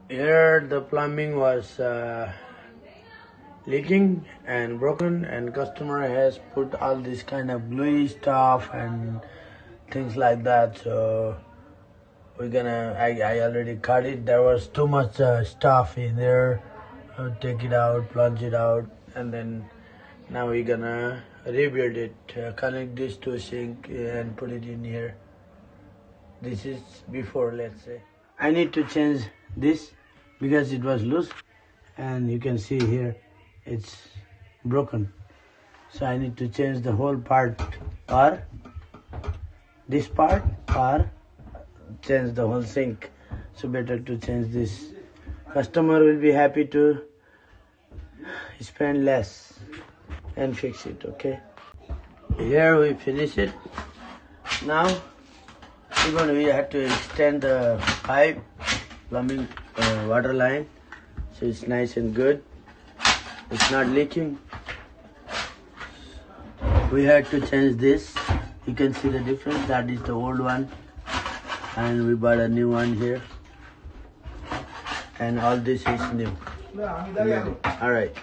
Here the plumbing was leaking and broken, and customer has put all this kind of gluey stuff and things like that. So we're gonna, I already cut it. There was too much stuff in there. I'll take it out, plunge it out, and then now we're gonna rebuild it. Connect this to a sink and put it in here. This is before, let's say. I need to change this because it was loose, and you can see here it's broken. So I need to change the whole part, or this part, or change the whole sink. So better to change this. Customer will be happy to spend less and fix it. Okay, here we finish it. Now we have to extend the pipe, plumbing water line, so it's nice and good. It's not leaking. We had to change this. You can see the difference. That is the old one, and we bought a new one here, and all this is new. All right.